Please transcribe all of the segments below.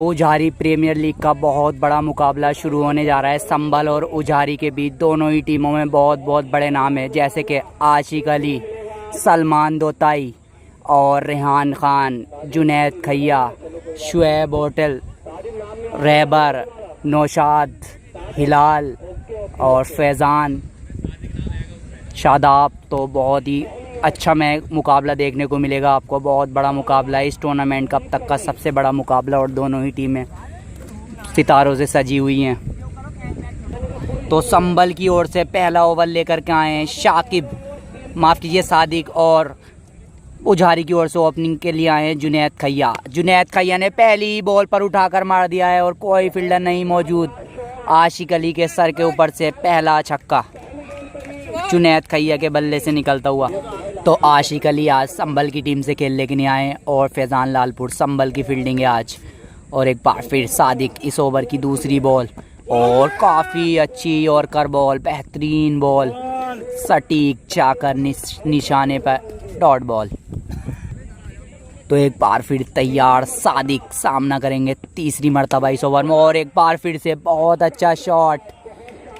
उजारी premiere league का बहुत बड़ा मुकाबला शुरू होने जा रहा है। संभल और उजारी के बीच दोनों ही टीमों में बहुत बहुत बड़े नाम हैं, जैसे कि आशिक अली, सलमान दोताई और रेहान खान, जुनैद खैया, शुएब होटल, रहबर, नौशाद, हिलाल और फैज़ान, शादाब। तो बहुत ही अच्छा मुकाबला देखने को मिलेगा आपको। बहुत बड़ा मुकाबला है, इस टूर्नामेंट का अब तक का सबसे बड़ा मुकाबला और दोनों ही टीमें सितारों से सजी हुई हैं। तो संभल की ओर से पहला ओवर लेकर के आए हैं सादिक, और उजारी की ओर से ओपनिंग के लिए आए हैं जुनैद खैया। जुनैद खैया ने पहली ही बॉल पर उठाकर मार दिया है और कोई फील्डर नहीं मौजूद। आशिक अली के सर के ऊपर से पहला छक्का जुनैद खैया के बल्ले से निकलता हुआ। तो आशिक अली आज संभल की टीम से खेलने के लिए आए और फैज़ान लालपुर संभल की फील्डिंग है आज। और एक बार फिर सादिक, इस ओवर की दूसरी बॉल और काफ़ी अच्छी यॉर्कर बॉल, बेहतरीन बॉल, सटीक जाकर निशाने पर डॉट बॉल। तो एक बार फिर तैयार सादिक सामना करेंगे तीसरी मर्तबा इस ओवर में, और एक बार फिर से बहुत अच्छा शॉट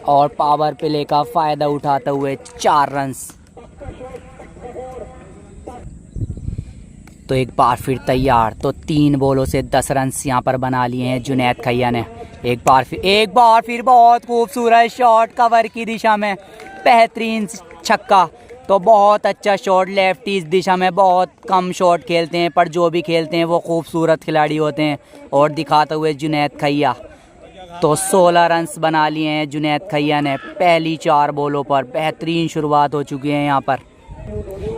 और पावर प्ले का फ़ायदा उठाते हुए 4 रन्स। तो एक बार फिर तैयार, तो 3 बॉलों से 10 रन्स यहाँ पर बना लिए हैं जुनैद खैया ने। एक बार फिर बहुत खूबसूरत शॉट कवर की दिशा में, बेहतरीन छक्का। तो बहुत अच्छा शॉट, लेफ्टी इस दिशा में बहुत कम शॉट खेलते हैं, पर जो भी खेलते हैं वो खूबसूरत खिलाड़ी होते हैं। और दिखाते हुए जुनैद खैया, तो 16 रन्स बना लिए हैं जुनैद खैया ने पहली 4 बॉलों पर। बेहतरीन शुरुआत हो चुकी है यहाँ पर।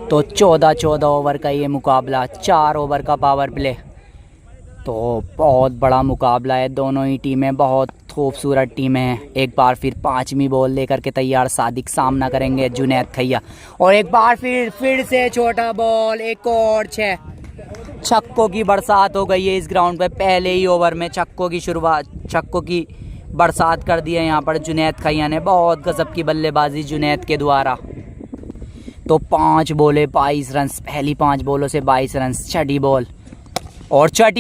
तो 14 ओवर का ये मुकाबला, 4 ओवर का पावर प्ले। तो बहुत बड़ा मुकाबला है, दोनों ही टीमें बहुत खूबसूरत टीमें हैं। एक बार फिर 5वीं बॉल लेकर के तैयार सादिक सामना करेंगे जुनैद खैया। और एक बार फिर से छोटा बॉल, एक और 6 छक्कों की बरसात हो गई है इस ग्राउंड पे। पहले ही ओवर में छक्कों की बरसात कर दी है यहाँ पर जुनैद खैया ने। बहुत गजब की बल्लेबाजी जुनैद के द्वारा। तो 5 बॉलें 22 रन्स, पहली 5 बॉलों से 22 रन्स। छठी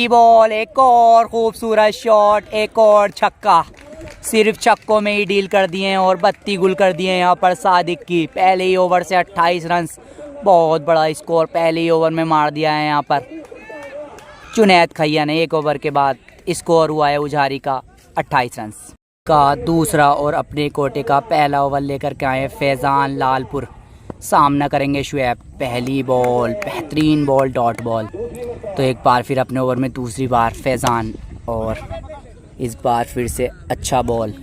बॉल, एक और खूबसूरत शॉट, एक और छक्का। सिर्फ छक्कों में ही डील कर दिए हैं और बत्ती गुल कर दिए हैं यहाँ पर सादिक की। पहले ही ओवर से 28 रन्स, बहुत बड़ा स्कोर पहले ही ओवर में मार दिया है यहाँ पर जुनैद खैया ने। 1 ओवर के बाद स्कोर हुआ है उजारी का 28 रन्स का दूसरा, और अपने कोटे का पहला ओवर लेकर के आए फैज़ान लालपुर। सामना करेंगे शुएब। पहली बॉल, बेहतरीन बॉल, डॉट बॉल। तो एक बार फिर अपने ओवर में दूसरी बार फैज़ान, और इस बार फिर से अच्छा बॉल।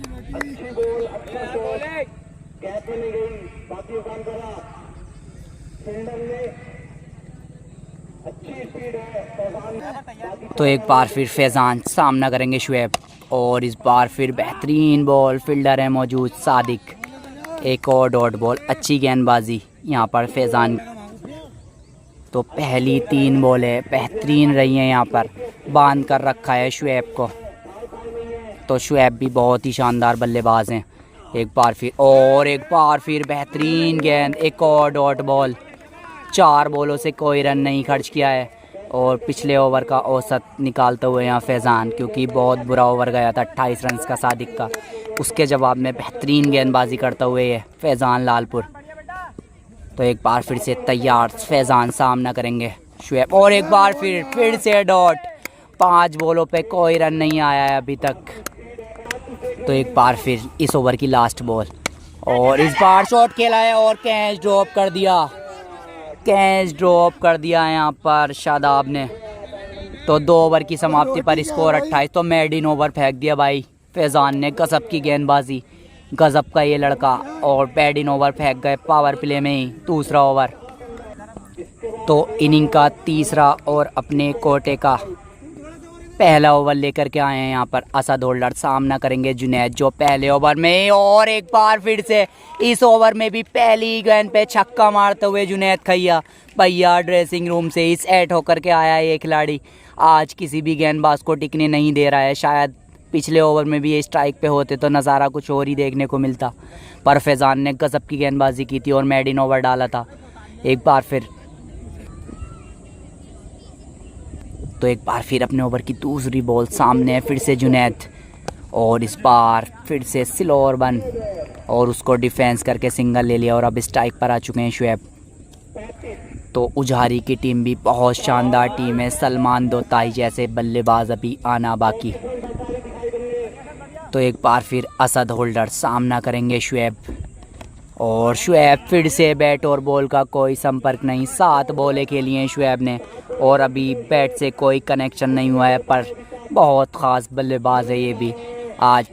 तो एक बार फिर फैज़ान सामना करेंगे शुएब, और इस बार फिर बेहतरीन बॉल, फील्डर है मौजूद सादिक। एक और डॉट बॉल, अच्छी गेंदबाजी यहाँ पर फैज़ान। तो पहली 3 बॉलें बेहतरीन रही हैं यहाँ पर, बांध कर रखा है शुएब को। तो शुएब भी बहुत ही शानदार बल्लेबाज हैं। एक बार फिर बेहतरीन गेंद, एक और डॉट बॉल। 4 बॉलों से कोई रन नहीं खर्च किया है, और पिछले ओवर का औसत निकालते हुए यहाँ फैज़ान, क्योंकि बहुत बुरा ओवर गया था 28 रन्स का सादिक का, उसके जवाब में बेहतरीन गेंदबाजी करते हुए फैज़ान लालपुर। तो एक बार फिर से तैयार फैज़ान सामना करेंगे शुएब, और एक बार फिर से डॉट। 5 बॉलों पे कोई रन नहीं आया है अभी तक। तो एक बार फिर इस ओवर की लास्ट बॉल, और इस बार शॉट खेला है और कैच ड्रॉप कर दिया है यहाँ पर शादाब ने। तो 2 ओवर की समाप्ति पर स्कोर 28। तो मेड इन ओवर फेंक दिया भाई फैज़ान ने, गजब की गेंदबाजी, गजब का ये लड़का। और पैड इन ओवर फेंक गए पावर प्ले में ही दूसरा ओवर। तो इनिंग का तीसरा और अपने कोटे का पहला ओवर लेकर के आए हैं यहाँ पर असद होल्डर। सामना करेंगे जुनैद, जो पहले ओवर में, और एक बार फिर से इस ओवर में भी पहली गेंद पे छक्का मारते हुए जुनैद खैया। भैया ड्रेसिंग रूम से ही सेट होकर के आया है ये खिलाड़ी। आज किसी भी गेंदबाज को टिकने नहीं दे रहा है। शायद पिछले ओवर में भी ये स्ट्राइक पे होते तो नज़ारा कुछ और ही देखने को मिलता, पर फैज़ान ने गजब की गेंदबाजी की थी और मेड इन ओवर डाला था। एक बार फिर तो एक बार फिर अपने ओवर की दूसरी बॉल सामने है, फिर से जुनैद, और इस बार फिर से स्लोअर बन और उसको डिफेंस करके सिंगल ले लिया और अब स्ट्राइक पर आ चुके हैं शुएब। तो उजारी की टीम भी बहुत शानदार टीम है, सलमान दोताई जैसे बल्लेबाज अभी आना बाकी। तो एक बार फिर असद होल्डर सामना करेंगे शुएब, और शुएब फिर से बैट और बॉल का कोई संपर्क नहीं। 7 बॉलें खेली हैं शुएब ने और अभी बैट से कोई कनेक्शन नहीं हुआ है, पर बहुत ख़ास बल्लेबाज है ये भी। आज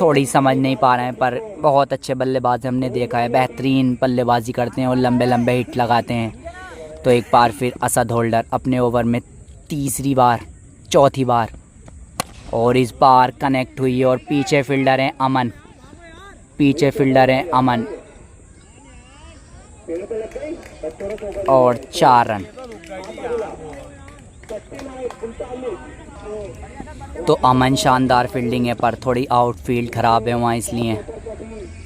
थोड़ी समझ नहीं पा रहे हैं पर बहुत अच्छे बल्लेबाज हमने देखा है, बेहतरीन बल्लेबाजी करते हैं और लंबे लंबे हिट लगाते हैं। तो एक बार फिर असद होल्डर अपने ओवर में चौथी बार, और इस बार कनेक्ट हुई और पीछे फील्डर हैं अमन, और 4 रन। तो अमन शानदार फील्डिंग है पर थोड़ी आउटफील्ड ख़राब है वहाँ, इसलिए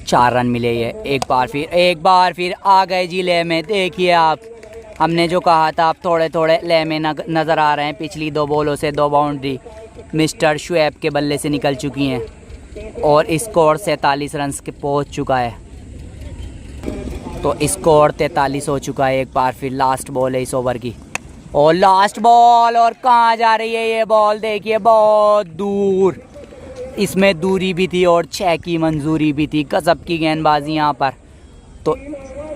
4 रन मिले ये। एक बार फिर आ गए जी ले में। देखिए आप, हमने जो कहा था आप थोड़े थोड़े ले में नज़र आ रहे हैं। पिछली 2 बॉलों से 2 बाउंड्री मिस्टर शुएब के बल्ले से निकल चुकी हैं और स्कोर 47 रन के पहुँच चुका है। तो स्कोर 43 हो चुका है। एक बार फिर लास्ट बॉल है इस ओवर की, और लास्ट बॉल, और कहाँ जा रही है ये बॉल, देखिए बहुत दूर, इसमें दूरी भी थी और 6 की मंजूरी भी थी। गजब की गेंदबाजी यहाँ पर। तो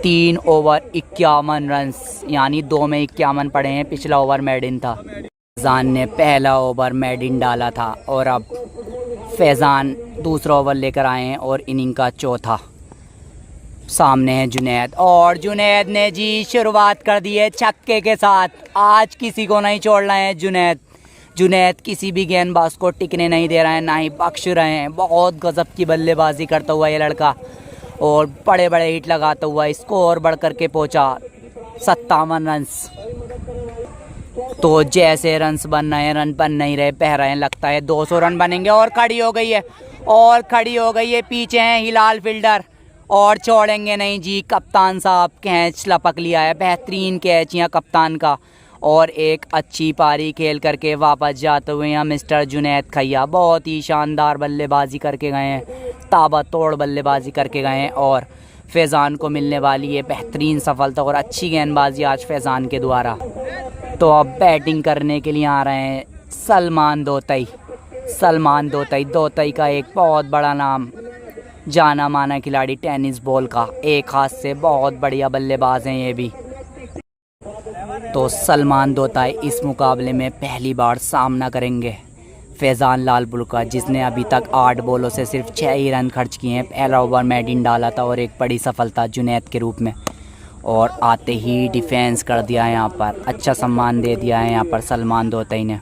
3 ओवर 51 रन, यानी 2 में 51 पड़े हैं। पिछला ओवर मेडिन था, फैज़ान ने पहला ओवर मेडिन डाला था और अब फैज़ान दूसरा ओवर लेकर आए हैं और इनिंग का चौथा। सामने है जुनैद, और जुनैद ने जी शुरुआत कर दी है छक्के के साथ। आज किसी को नहीं छोड़ रहे हैं जुनैद किसी भी गेंदबाज को टिकने नहीं दे रहे हैं, ना ही बख्श रहे हैं। बहुत गजब की बल्लेबाजी करता हुआ ये लड़का और बड़े बड़े हिट लगाता हुआ स्कोर बढ़ कर के पहुँचा 57 रन। तो जैसे रन्स बन रहे हैं, रन बन नहीं रहे, बह रहे हैं, लगता है 200 रन बनेंगे। और खड़ी हो गई है, पीछे हैं हिलाल फील्डर और छोड़ेंगे नहीं जी। कप्तान साहब कैच लपक लिया है, बेहतरीन कैच यहाँ कप्तान का, और एक अच्छी पारी खेल करके वापस जाते हुए यहाँ मिस्टर जुनैद खैया बहुत ही शानदार बल्लेबाजी करके गए हैं, ताबड़तोड़ बल्लेबाजी करके गए हैं, और फैज़ान को मिलने वाली है बेहतरीन सफलता और अच्छी गेंदबाजी आज फैज़ान के द्वारा। तो अब बैटिंग करने के लिए आ रहे हैं सलमान दोताई का एक बहुत बड़ा नाम, जाना माना खिलाड़ी टेनिस बॉल का, एक हाथ से बहुत बढ़िया बल्लेबाज हैं ये भी। तो सलमान दोताई इस मुकाबले में पहली बार सामना करेंगे फैज़ान लालपुर का, जिसने अभी तक 8 बॉलों से सिर्फ 6 ही रन खर्च किए हैं। पहला ओवर मेडिन डाला था और एक बड़ी सफलता जुनैद के रूप में, और आते ही डिफेंस कर दिया है यहाँ पर, अच्छा सम्मान दे दिया है यहाँ पर सलमान दोताई ने।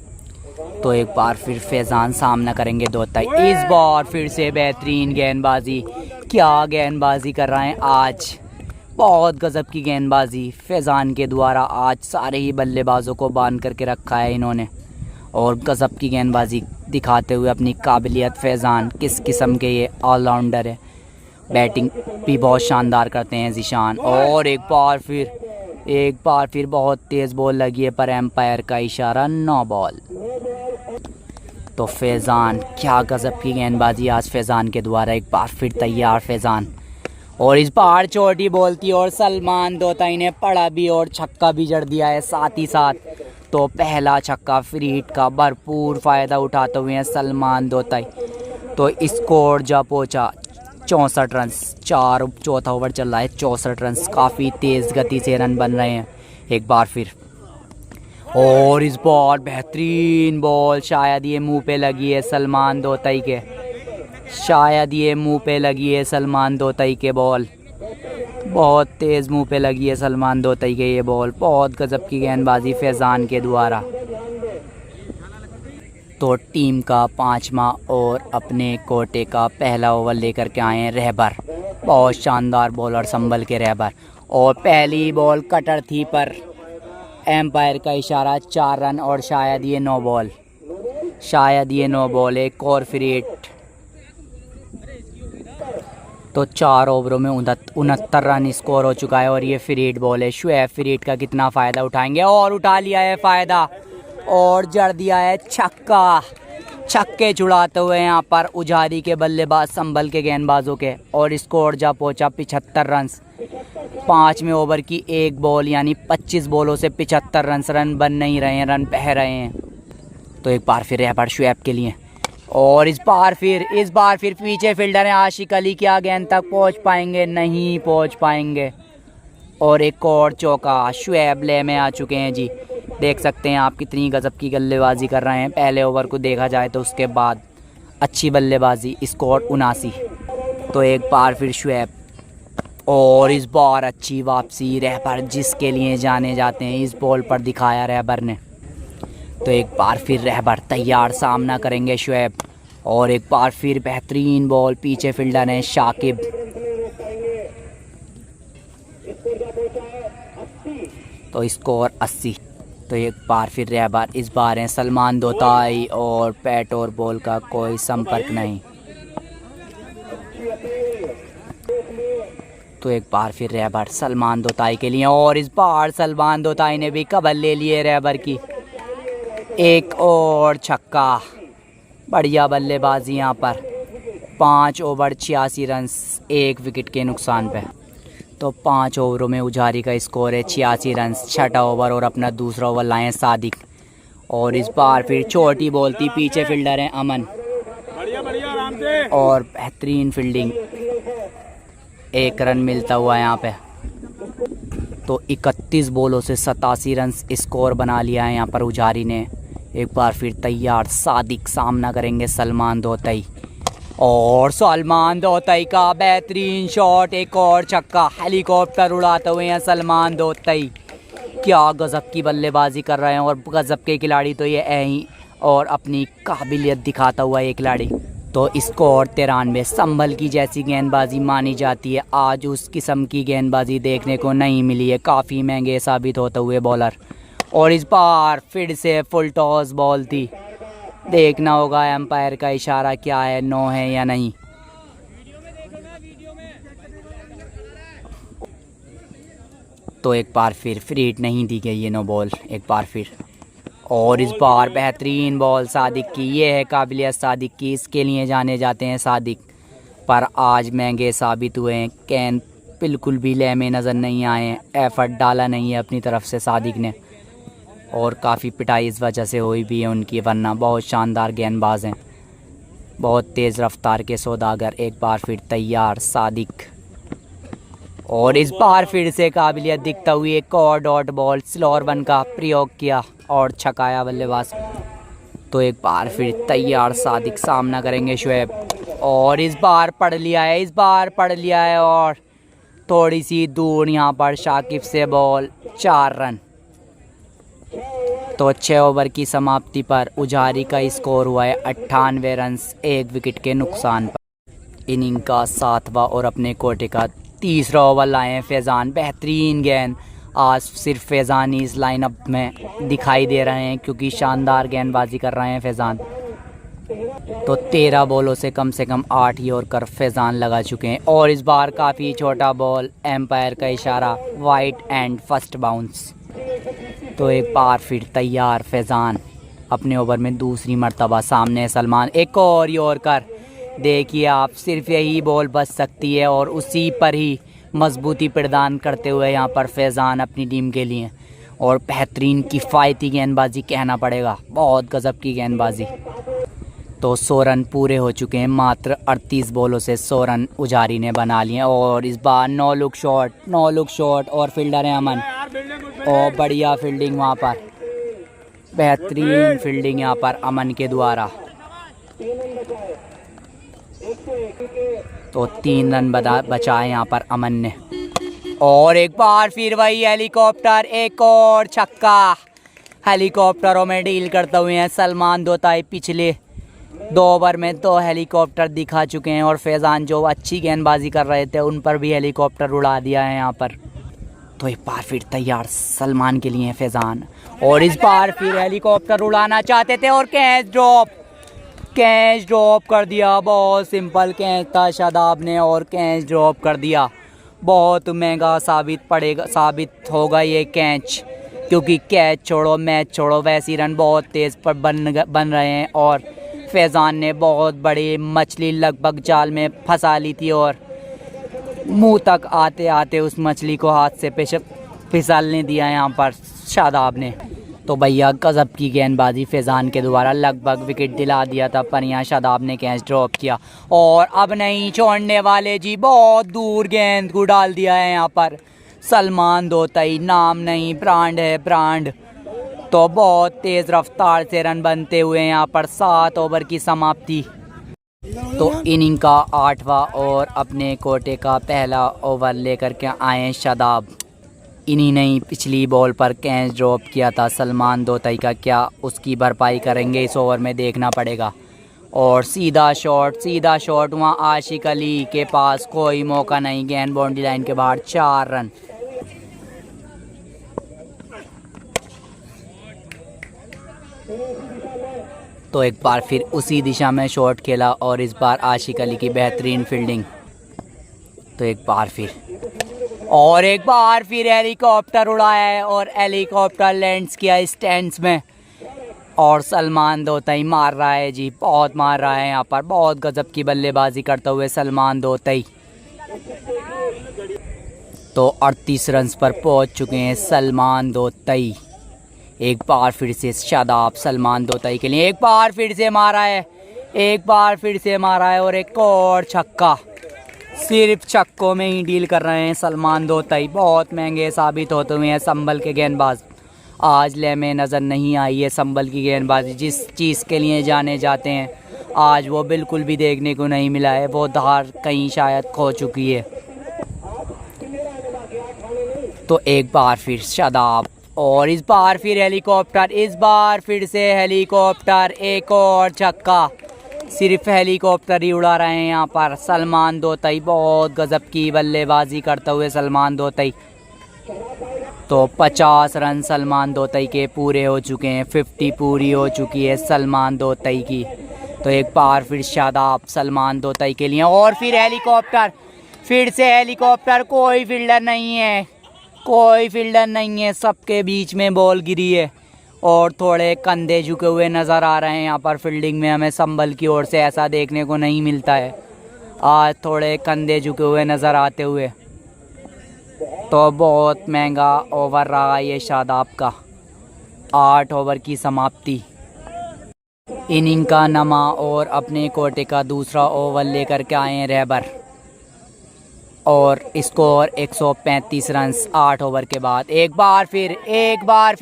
तो एक बार फिर फैज़ान सामना करेंगे दोताई। इस बार फिर से बेहतरीन गेंदबाजी, क्या गेंदबाजी कर रहे हैं आज, बहुत गजब की गेंदबाजी फैज़ान के द्वारा। आज सारे ही बल्लेबाजों को बांध करके रखा है इन्होंने, और गजब की गेंदबाजी दिखाते हुए अपनी काबिलियत फैज़ान किस किस्म के ये ऑलराउंडर है। बैटिंग भी बहुत शानदार करते हैं ज़ीशान, और एक बार फिर बहुत तेज़ बॉल लगी है पर एम्पायर का इशारा, 9 बॉल। तो फैज़ान, क्या गजब की गेंदबाजी आज फैज़ान के द्वारा। एक बार फिर तैयार फैज़ान, और इस बार छोटी बॉल थी और सलमान दोताई ने पड़ा भी और छक्का भी जड़ दिया है साथ ही साथ। तो पहला छक्का फ्री हिट का भरपूर फ़ायदा उठाते हुए हैं सलमान दोताई। तो स्कोर जब पहुँचा 64 रन, चौथा ओवर चल रहा है, 64 रन, काफ़ी तेज़ गति से रन बन रहे हैं। एक बार फिर, और इस बॉल बेहतरीन बॉल, शायद ये मुंह पे लगी है सलमान दोताई के, बॉल बहुत तेज़ मुंह पे लगी है सलमान दोताई के ये बॉल। बहुत गजब की गेंदबाजी फैज़ान के द्वारा। तो टीम का 5वां और अपने कोटे का पहला ओवर लेकर के आए हैं रहबर, बहुत शानदार बॉलर संभल के रहबर, और पहली बॉल कटर थी पर एम्पायर का इशारा 4 रन, और शायद ये 9 बॉल, एक और फ्री हिट। तो 4 ओवरों में 69 रन स्कोर हो चुका है, और ये फ्री हिट बॉल है। शुएब फ्री हिट का कितना फ़ायदा उठाएंगे, और उठा लिया है फ़ायदा, और जड़ दिया है छक्का। छक्के छुड़ाते हुए यहाँ पर उजारी के बल्लेबाज संभल के गेंदबाजों के, और स्कोर जा पहुँचा 75 रन। 5वें ओवर की एक बॉल यानी 25 बॉलों से 75 रन बन नहीं रहे हैं, रन बह रहे हैं। तो एक बार फिर रहबर शुएब के लिए, और इस बार फिर पीछे फील्डर हैं आशिक अली, क्या गेंद तक पहुंच पाएंगे? नहीं पहुंच पाएंगे। और एक और चौका, शुएब ले में आ चुके हैं जी। देख सकते हैं आप कितनी गजब की बल्लेबाजी कर रहे हैं। पहले ओवर को देखा जाए तो उसके बाद अच्छी बल्लेबाजी, स्कोर 79। तो एक बार फिर शुएब, और इस बार अच्छी वापसी। रहबर जिसके लिए जाने जाते हैं, इस बॉल पर दिखाया रहबर ने। तो एक बार फिर रहबर तैयार, सामना करेंगे शुएब, और एक बार फिर बेहतरीन बॉल। पीछे फील्डर हैं शाकिब। तो स्कोर 80। तो एक बार फिर रहबर, इस बार हैं सलमान दोताई, और पैट और बॉल का कोई संपर्क नहीं। तो एक बार फिर रहबर सलमान दोताई के लिए, और इस बार सलमान दोताई ने भी कवर ले लिए रहबर की। एक और छक्का। बढ़िया बल्लेबाजी यहाँ पर। 5 ओवर 86 रन, 1 विकेट के नुकसान पे। तो 5 ओवरों में उजारी का स्कोर है 86 रन। 6ठा ओवर और अपना दूसरा ओवर लाए सादिक, और इस बार फिर छोटी बॉल थी। पीछे फील्डर हैं अमन, और बेहतरीन फील्डिंग। 1 रन मिलता हुआ यहाँ पे। तो 31 बॉलों से 87 रन स्कोर बना लिया है यहाँ पर उजारी ने। एक बार फिर तैयार सादिक, सामना करेंगे सलमान दोताई, और सलमान दोताई का बेहतरीन शॉट। एक और छक्का। हेलीकॉप्टर उड़ाते हुए हैं सलमान दोताई। क्या गजब की बल्लेबाजी कर रहे हैं, और गजब के खिलाड़ी तो ये है ही, और अपनी काबिलियत दिखाता हुआ ये खिलाड़ी। तो स्कोर 93। संभल की जैसी गेंदबाजी मानी जाती है, आज उस किस्म की गेंदबाजी देखने को नहीं मिली है। काफ़ी महंगे साबित होते हुए बॉलर, और इस बार फिर से फुल टॉस बॉल थी। देखना होगा एम्पायर का इशारा क्या है, नो है या नहीं। तो एक बार फिर फ्री हिट नहीं दी गई है, नो बॉल। एक बार फिर, और इस बार बेहतरीन बॉल सादिक की। ये है काबिलियत सादिक की, इसके लिए जाने जाते हैं सादिक। पर आज महंगे साबित हुए हैं। कैन बिल्कुल भी लय में नज़र नहीं आए हैं, एफर्ट डाला नहीं है अपनी तरफ से सादिक ने, और काफ़ी पिटाई इस वजह से हुई भी है उनकी, वरना बहुत शानदार गेंदबाज हैं, बहुत तेज़ रफ्तार के सौदागर। एक बार फिर तैयार सादिक, और इस बार फिर से काबिलियत दिखता हुई एक और डॉट बॉल। स्लोअर वन का प्रयोग किया और छकाया बल्लेबाज। तो एक बार फिर तैयार सादिक, सामना करेंगे शुएब, और इस बार पढ़ लिया है, और थोड़ी सी दूर यहाँ पर शाकिब से बॉल। 4 रन। तो 6 ओवर की समाप्ति पर उजारी का स्कोर हुआ है 98 रन, 1 विकेट के नुकसान पर। इनिंग का 7वां और अपने कोटे का तीसरा ओवर लाए हैं फैज़ान। बेहतरीन गेंद। आज सिर्फ फैज़ान ही इस लाइनअप में दिखाई दे रहे हैं, क्योंकि शानदार गेंदबाजी कर रहे हैं फैज़ान। तो 13 बॉलों से कम 8 ही और कर फैज़ान लगा चुके हैं, और इस बार काफ़ी छोटा बॉल। एम्पायर का इशारा, वाइट एंड फर्स्ट बाउंस। तो एक बार फिर तैयार फैज़ान, अपने ओवर में दूसरी मर्तबा। सामने सलमान, एक और यॉर्कर। देखिए आप, सिर्फ यही बॉल बच सकती है, और उसी पर ही मजबूती प्रदान करते हुए यहाँ पर फैज़ान अपनी टीम के लिए, और बेहतरीन किफ़ायती गेंदबाजी कहना पड़ेगा, बहुत गजब की गेंदबाजी। तो 100 रन पूरे हो चुके हैं। मात्र 38 बॉलों से 100 रन उजारी ने बना लिए, और इस बार नो लुक शॉट, और फील्डर है अमन, और बढ़िया फील्डिंग वहाँ पर, बेहतरीन फील्डिंग यहाँ पर अमन के द्वारा। तो 3 रन बचाए यहाँ पर अमन ने, और एक बार फिर वही हेलीकॉप्टर। एक और छक्का। हेलीकॉप्टरों में डील करते हुए हैं सलमान दोताई। पिछले 2 ओवर में 2 हेलीकॉप्टर दिखा चुके हैं, और फैज़ान जो अच्छी गेंदबाजी कर रहे थे उन पर भी हेलीकॉप्टर उड़ा दिया है यहाँ पर। तो एक बार फिर तैयार सलमान के लिए फैज़ान, और इस बार फिर हेलीकॉप्टर उड़ाना चाहते थे, और कैच ड्रॉप कर दिया। बहुत सिंपल कैच था शादाब ने, और कैच ड्रॉप कर दिया। बहुत महंगा साबित होगा ये कैच। क्योंकि कैच छोड़ो मैच छोड़ो वैसी रन बहुत तेज़ पर बन रहे हैं। और फैज़ान ने बहुत बड़ी मछली लगभग जाल में फंसा ली थी और मुंह तक आते आते उस मछली को हाथ से फिसलने दिया यहाँ पर शादाब ने। तो भैया गज़ब की गेंदबाजी फैज़ान के द्वारा लगभग विकेट दिला दिया था, पर यहाँ शादाब ने कैच ड्रॉप किया और अब नहीं छोड़ने वाले जी। बहुत दूर गेंद को डाल दिया है यहाँ पर सलमान दोतई। नाम नहीं ब्रांड है ब्रांड। तो बहुत तेज़ रफ्तार से रन बनते हुए यहाँ पर 7 ओवर की समाप्ति। तो इनिंग का 8वां और अपने कोटे का पहला ओवर लेकर के आए शादाब। इन्हीं ने पिछली बॉल पर कैच ड्रॉप किया था सलमान दोतई का, क्या उसकी भरपाई करेंगे इस ओवर में देखना पड़ेगा। और सीधा शॉट वहाँ आशिक अली के पास कोई मौका नहीं, गेंद बाउंड्री लाइन के बाहर 4 रन। तो एक बार फिर उसी दिशा में शॉट खेला और इस बार आशिक अली की बेहतरीन फील्डिंग। तो एक बार फिर हेलीकॉप्टर उड़ाया है और हेलीकॉप्टर लैंड्स किया स्टैंड्स में और सलमान दोतई मार रहा है जी, बहुत मार रहा है यहाँ पर। बहुत गजब की बल्लेबाजी करते हुए सलमान दोतई। तो 38 रन पर पहुँच चुके हैं सलमान दोतई। एक बार फिर से शादाब सलमान दोतई के लिए, एक बार फिर से मारा है और एक और छक्का। सिर्फ छक्कों में ही डील कर रहे हैं सलमान दोतई। बहुत महंगे साबित होते हुए हैं संभल के गेंदबाज। आज ले में नज़र नहीं आई है संभल की गेंदबाजी। जिस चीज़ के लिए जाने जाते हैं आज वो बिल्कुल भी देखने को नहीं मिला है। वो धार कहीं शायद खो चुकी है। तो एक बार फिर शादाब और इस बार फिर हेलीकॉप्टर, एक और छक्का। सिर्फ हेलीकॉप्टर ही उड़ा रहे हैं यहाँ पर सलमान दोतई। बहुत गजब की बल्लेबाजी करते हुए सलमान दोतई। तो 50 रन सलमान दोतई के पूरे हो चुके हैं, 50 पूरी हो चुकी है सलमान दोतई की। तो एक बार फिर शादाब सलमान दोतई के लिए और फिर हेलीकॉप्टर। कोई फील्डर नहीं है, सबके बीच में बॉल गिरी है और थोड़े कंधे झुके हुए नज़र आ रहे हैं यहाँ पर फील्डिंग में। हमें संभल की ओर से ऐसा देखने को नहीं मिलता है। आज थोड़े कंधे झुके हुए नज़र आते हुए। तो बहुत महंगा ओवर रहा ये शादाब का। 8 ओवर की समाप्ति। इनिंग का नमा और अपने कोटे का दूसरा ओवर लेकर के आए हैं रहबर और स्कोर 135 रन 8 ओवर के बाद। एक बार फिर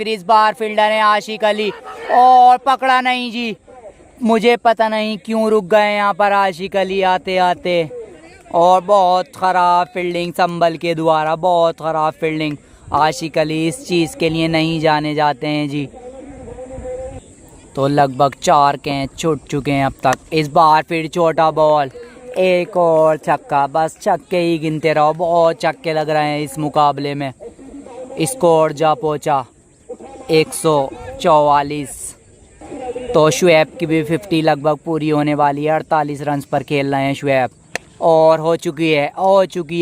इस बार फील्डर है आशिक अली और पकड़ा नहीं जी। मुझे पता नहीं क्यों रुक गए यहाँ पर आशिक अली आते आते। और बहुत ख़राब फील्डिंग संभल के द्वारा, बहुत ख़राब फील्डिंग। आशिक अली इस चीज़ के लिए नहीं जाने जाते हैं जी। तो लगभग 4 कैच छूट चुके हैं अब तक। इस बार फिर छोटा बॉल, एक और छक्का। बस छक्के ही गिनते रहो, बहुत छक्के लग रहे हैं इस मुकाबले में। स्कोर जा पहुंचा 144। तो शुएब की भी 50 लगभग पूरी होने वाली है। 48 रन पर खेल रहे हैं शुएब और हो चुकी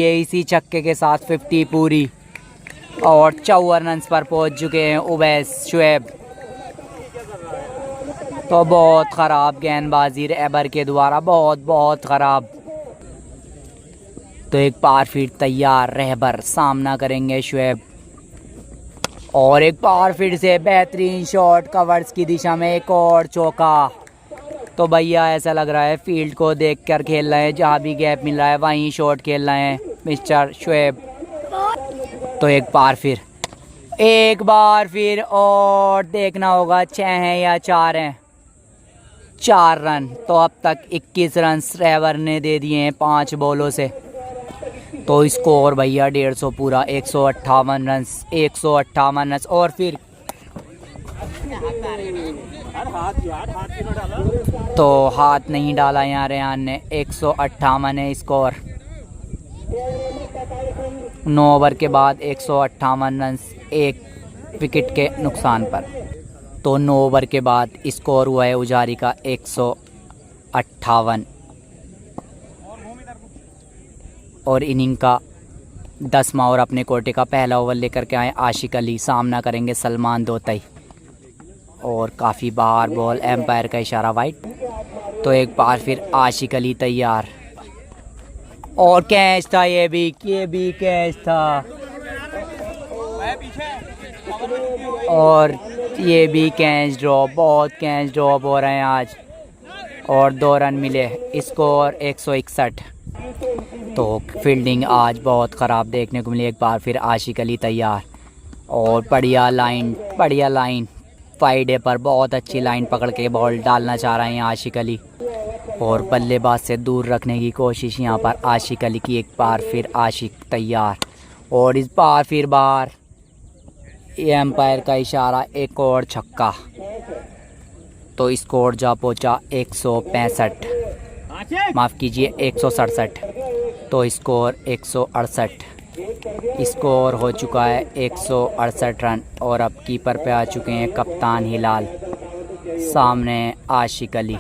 है इसी छक्के के साथ 50 पूरी और 54 रन पर पहुंच चुके हैं उवैस शुएब। तो बहुत ख़राब गेंदबाजी रहबर के द्वारा, बहुत ख़राब। तो एक बार फिर तैयार रहबर, सामना करेंगे शुएब और एक बार फिर से बेहतरीन शॉट कवर्स की दिशा में, एक और चौका। तो भैया ऐसा लग रहा है फील्ड को देखकर खेल रहे हैं, जहाँ भी गैप मिल रहा है वहीं शॉट खेल रहे हैं मिस्टर शुएब। तो एक बार फिर और देखना होगा 6 हैं या 4 हैं। 4 रन। तो अब तक 21 रन रहबर ने दे दिए हैं 5 बॉलों से। तो स्कोर भैया 150 पूरा, 158 रन और फिर तो हाथ नहीं डाला यहाँ रेहान ने। 158 है स्कोर। 9 ओवर के बाद 158 रन, 1 विकेट के नुकसान पर। तो 9 ओवर के बाद स्कोर हुआ है उजारी का 158 और इनिंग का 10वां और अपने कोटे का पहला ओवर लेकर के आए आशिक अली, सामना करेंगे सलमान दोतई। और काफ़ी बार बॉल, एम्पायर का इशारा वाइड। तो एक बार फिर आशिक अली तैयार, और कैच था, ये भी कैच था, और ये भी कैच ड्रॉप। बहुत कैच ड्रॉप हो रहे हैं आज, और 2 रन मिले, स्कोर 161। तो फील्डिंग आज बहुत ख़राब देखने को मिली। एक बार फिर आशिक अली तैयार, और बढ़िया लाइन फाइडे पर बहुत अच्छी लाइन पकड़ के बॉल डालना चाह रहे हैं आशिक अली, और बल्लेबाज से दूर रखने की कोशिश यहाँ पर आशिक अली की। एक बार फिर आशिक तैयार, और इस बार फिर एम्पायर का इशारा, एक और छक्का। तो स्कोर जा पहुँचा 165, माफ़ कीजिए 167। तो स्कोर 168, स्कोर हो चुका है 168 रन। और अब कीपर पे आ चुके हैं कप्तान हिलाल, सामने आशिक अली,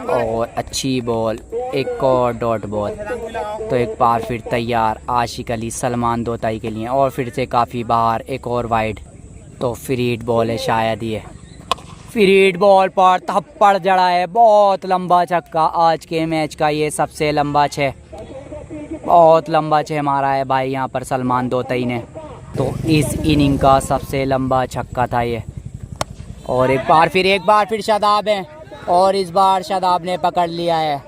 और अच्छी बॉल, एक और डॉट बॉल। तो एक बार फिर तैयार आशिक अली सलमान दोताई के लिए, और फिर से काफ़ी बाहर, एक और वाइड। तो फ्री हिट बॉल है शायद, ये फ्री हिट बॉल पर थप्पड़ जड़ा है। बहुत लंबा छक्का, आज के मैच का ये सबसे लंबा 6, बहुत लंबा 6 मारा है भाई यहाँ पर सलमान दोतई ने। तो इस इनिंग का सबसे लंबा छक्का था ये। और एक बार फिर शादाब है, और इस बार शादाब ने पकड़ लिया है।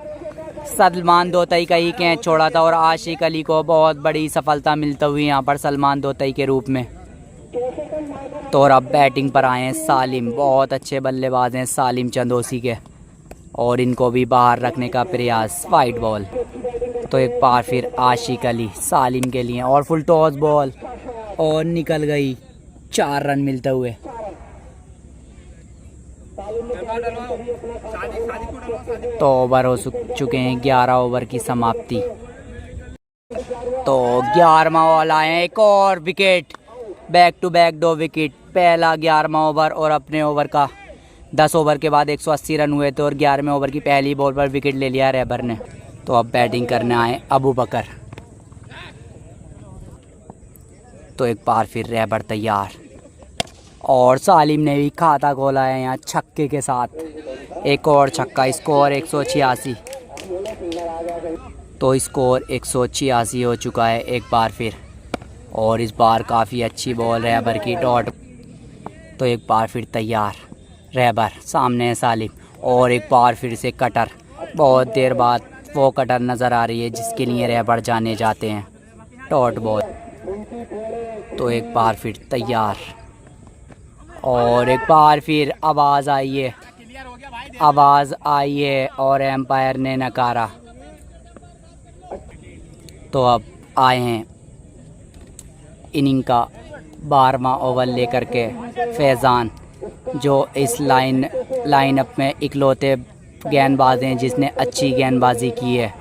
सलमान दोतई का ही कैच छोड़ा था, और आशिक अली को बहुत बड़ी सफलता मिलती हुई यहाँ पर सलमान दोतई के रूप में। तो और अब बैटिंग पर आए हैं सालिम, बहुत अच्छे बल्लेबाज हैं सालिम चंदोसी के, और इनको भी बाहर रखने का प्रयास, वाइड बॉल। तो एक बार फिर आशिक अली सालिम के लिए, और फुल टॉस बॉल, और निकल गई, 4 रन मिलते हुए। तो ओवर हो चुके हैं 11 ओवर की समाप्ति। तो 11वां बॉल आए, एक और wicket, back to back 2 wicket. पहला 11वां ओवर, और अपने ओवर का 10 ओवर के बाद 180 रन हुए थे, और 11वें ओवर की पहली बॉल पर विकेट ले लिया रहबर ने। तो अब बैटिंग करने आए अबू बकर। तो एक बार फिर रहबर तैयार, और सालिम ने भी खाता खोला है यहाँ छक्के के साथ, एक और छक्का। स्कोर 186, तो स्कोर 186 हो चुका है एक बार फिर। और इस बार काफ़ी अच्छी बॉल रहबर की, डॉट। तो एक बार फिर तैयार रहबर, सामने है सालिम, और एक बार फिर से कटर। बहुत देर बाद वो कटर नज़र आ रही है जिसके लिए रहबर जाने जाते हैं, डॉट बॉल। तो एक बार फिर तैयार, और एक बार फिर आवाज़ आई है, और एम्पायर ने नकारा। तो अब आए हैं इनिंग का 12वां ओवर लेकर के फैज़ान, जो इस लाइनअप में इकलौते गेंदबाज हैं जिसने अच्छी गेंदबाजी की है,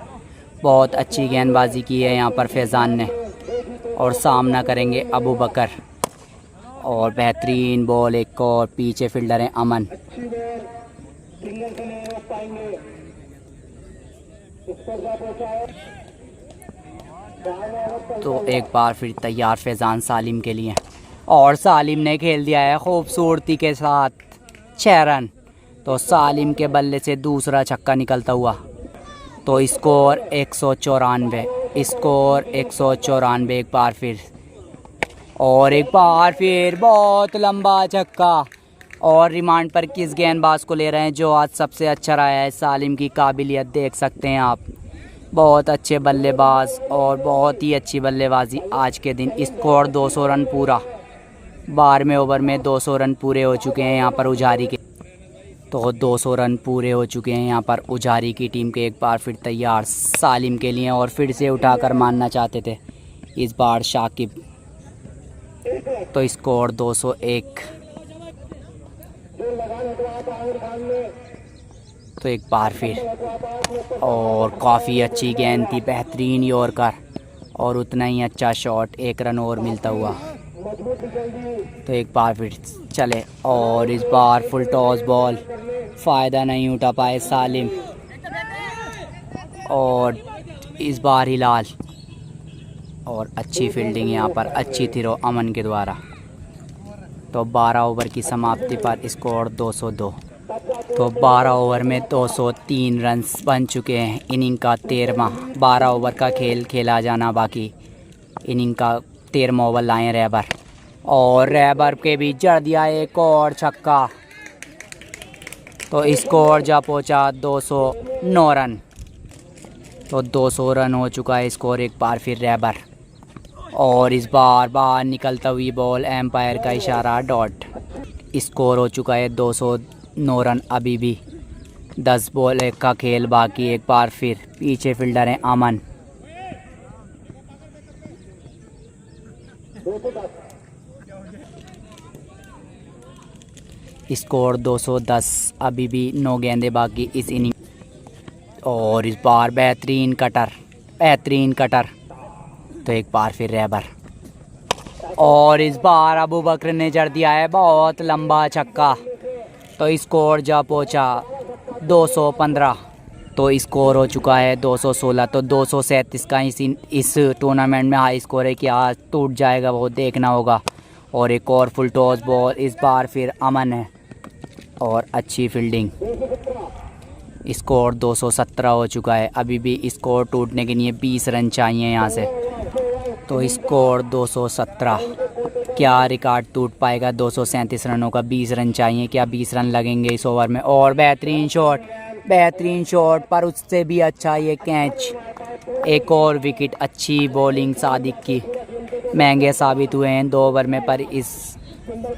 बहुत अच्छी गेंदबाजी की है यहाँ पर फैज़ान ने। और सामना करेंगे अबू बकर, और बेहतरीन बॉल, एक और पीछे फील्डर हैं अमन। तो एक बार फिर तैयार फैज़ान सालिम के लिए, और सालिम ने खेल दिया है खूबसूरती के साथ 6 रन। तो सालिम के बल्ले से दूसरा छक्का निकलता हुआ। तो स्कोर 194, स्कोर 194 एक बार फिर, और एक बार फिर बहुत लंबा छक्का। और रिमांड पर किस गेंदबाज को ले रहे हैं जो आज सबसे अच्छा रहा है। सालिम की काबिलियत देख सकते हैं आप, बहुत अच्छे बल्लेबाज, और बहुत ही अच्छी बल्लेबाजी आज के दिन। स्कोर 200 रन पूरा, 12वें ओवर में 200 रन पूरे हो चुके हैं यहाँ पर उजारी के। तो 200 रन पूरे हो चुके हैं यहाँ पर उजारी की टीम के। एक बार फिर तैयार सालिम के लिए, और फिर से उठाकर मारना चाहते थे इस बार शाकिब। तो स्कोर 201। तो एक बार फिर, और काफ़ी अच्छी गेंद थी, बेहतरीन यॉर्कर, और उतना ही अच्छा शॉट, 1 रन और मिलता हुआ। तो एक बार फिर चले, और इस बार फुल टॉस बॉल, फ़ायदा नहीं उठा पाए सालिम, और इस बार हिलाल और अच्छी फील्डिंग यहाँ पर अच्छी थ्रो अमन के द्वारा। तो 12 ओवर की समाप्ति पर स्कोर 202। तो 12 ओवर में 203 रन्स बन चुके हैं। इनिंग का 13वां 12 ओवर का खेल खेला जाना बाकी। इनिंग का 13वां ओवर लाए रैबर और रैबर के भी जड़ दिया एक और छक्का। तो स्कोर जा पहुंचा 209 रन। तो 200 रन हो चुका है स्कोर एक बार फिर रैबर। और इस बार बाहर निकलता हुई बॉल, एम्पायर का इशारा, डॉट। स्कोर हो चुका है 209 रन। अभी भी 10 बॉल का खेल बाकी। एक बार फिर पीछे फील्डर हैं अमन। स्कोर 210। अभी भी 9 गेंदे बाकी इस इनिंग। और इस बार बेहतरीन कटर। तो एक बार फिर रैबर और इस बार अबू बकर ने जड़ दिया है बहुत लंबा छक्का। तो स्कोर जा पहुंचा 215। तो स्कोर हो चुका है 216। तो 237 का इस टूर्नामेंट में हाई स्कोर है कि आज टूट जाएगा वो देखना होगा। और एक और फुल टॉस बॉल, इस बार फिर अमन है और अच्छी फील्डिंग। स्कोर 217 हो चुका है। अभी भी स्कोर टूटने के लिए 20 रन चाहिए यहाँ से। तो स्कोर 217। क्या रिकॉर्ड टूट पाएगा 237 रनों का? 20 रन चाहिए। क्या 20 रन लगेंगे इस ओवर में? और बेहतरीन शॉट पर उससे भी अच्छा ये कैच। एक और विकेट। अच्छी बॉलिंग सादिक की। महंगे साबित हुए हैं 2 ओवर में, पर इस